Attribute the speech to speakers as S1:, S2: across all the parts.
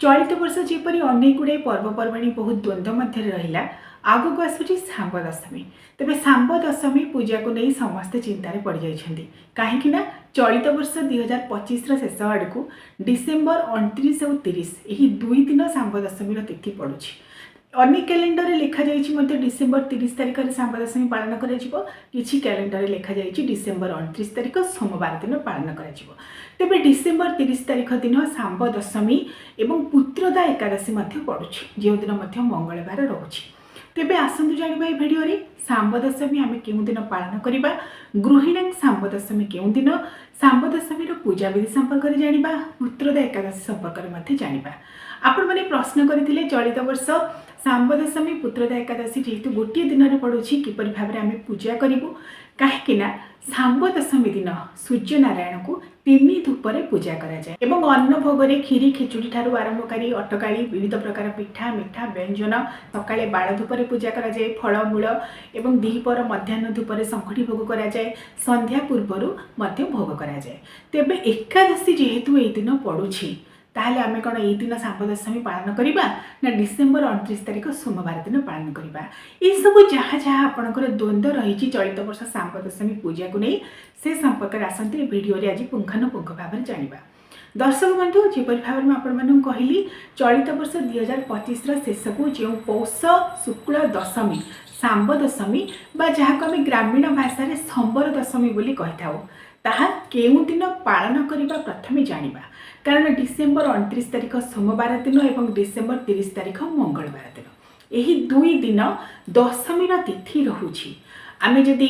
S1: चलित वर्ष जेपरी अनेक गुड़े पर्वपर्वाणी बहुत द्वंद्व मध्य रहा आगक आसूँ सांब दशमी। तेज सांब दशमी पूजा को नहीं समस्ते चिंतार पड़ जाइछन्ति कहीं चलित वर्ष 2025 शेष आड़ को डिसेम्बर 29 और 30 यही दुई दिन सांब दशमी तिथि पड़ुछि। अनेक कैलेंडर लिखा जाइए डिसेम्बर 30 तारिख में सांब दशमी पालन कर कैलेंडर लिखा जाइए डिसेम्बर 29 तारिख सोमवार दिन पालन कर तेबे डिसेम्बर 30 तारिख दिन सांब दशमी एवं पुत्रदा एकादशी पड़ुछि जो दिन मंगलवार रोचे। तेबे आसतु जानिबा ए भिडियो रे सांब दशमी आम केउं दिन पालन करिबा, गृहिणी सांब दशमी केउं दिन, सांब दशमी पूजा विधि संपर्क में जानिबा, पुत्रदा एकादशी संपर्क में जानिबा। आपण माने प्रश्न करथिले चलित वर्ष सांब दशमी पुत्रदा एकादशी जेहेतु गोटे दिन में पड़ुछि किपरि भाव में आम पूजा करूँ कहीं सांब दशमी दिन सूर्य नारायण को 3 धूपर पूजा कराए एवं अन्न भोगे खीरी खिचुड़ी ठारू आरंभ करी अटकाली विविध प्रकार पिठा मिठा व्यंजन सकाळे बाड़ धूपर पूजा कराए, फलमूल एवं दीपर मध्याह्न धूपर शंखटी भोग कराए, संध्या पूर्वर भोग कराए। तेबे एकादशी जेहेतु ये दिन पड़ुछि ताहले आमे कौन यही दिन सांब दशमी पालन करवा ना डिसेम्बर 29 तारिख सोमवार दिन पालन करवा। ये सब जहाँ जहाँ आपंकर द्वंद्व रही चलित वर्ष सांब दशमी पूजा को नहीं से संपर्क में आसते भिडियो आज पुंखानुपुंख भाव में जाना। दर्शक बंधु जेपरी भाव में आपण कहली चलित वर्ष 2025 शेष को जो पौष शुक्ल दशमी सांब दशमी जहाँ को आम ग्रामीण भाषा संबर दशमी बोली कही था ताहा केउं दिन पालन करबा प्रथमे जानिबा। कारण डिसेम्बर 29 तारिख सोमवार दिन और डिसेम्बर 30 तारिख मंगलवार दिन यही दुई दिन दशमीर तिथि रहुछि। आमे जदि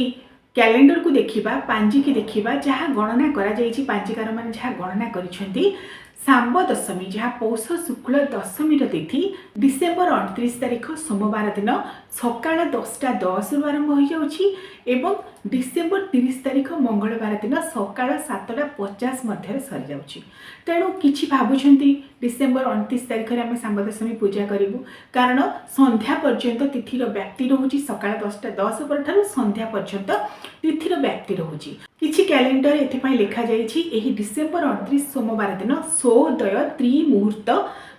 S1: कैलेंडर को देखिबा, पांजी की देखिबा, जहाँ गणना करा जाइछि पांजीकार माने जहाँ गणना करिसेंती सांब दशमी जहाँ पौष शुक्ल दशमीर तिथि डिसेम्बर 29 तारिख सोमवार दिन सकाळ 10:10 रु आरंभ हो जाउछि एवं डिसेम्बर 30 तारिख मंगलवार दिन सकाळ 7:50 मध्य सरी जाउछि। तेणु किछि भाबुछंती डिसेम्बर 29 तारिख रे आमे सांब दशमी पूजा करिवु कारण संध्या पर्यंत तिथिर व्याप्ति रहुछि सकाळ 10:10 पर ठारू संध्या पर्यंत तिथिर व्याप्ति रहुछि। किछि कैलेंडर एथिपाई लिखा जाइछि एही डिसेम्बर 29 सोमवार दिन सोदय त्रिमुहूर्त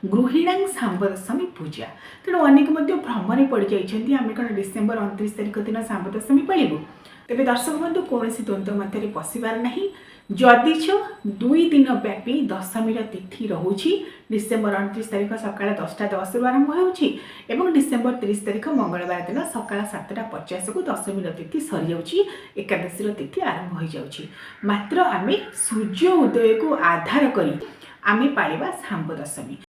S1: गृहिणी सांब दशमी पूजा। तेणु अनेक भ्रम पड़ जाइछन्ति आमे कौन डिसेम्बर 29 तारिख दिन सांब दशमी पाइबु। तेबे दर्शक बंधु कौन द्वंद्व मध्य पशिबार नहीं जदिच दुई दिन व्यापी दशमीर तिथि रहुछि डिसेम्बर 29 तारिख सकाळ 10:10 रु आरंभ होउछि एवं डिसेम्बर 30 तारिख मंगलवार दिन सकाळ 7:50 को दशमीर तिथि सरी जाउछि, एकादशीर तिथि आरंभ हो जाउछि। मात्र आमे सूर्य उदय को आधार करी आमे पालिबा सांब दशमी।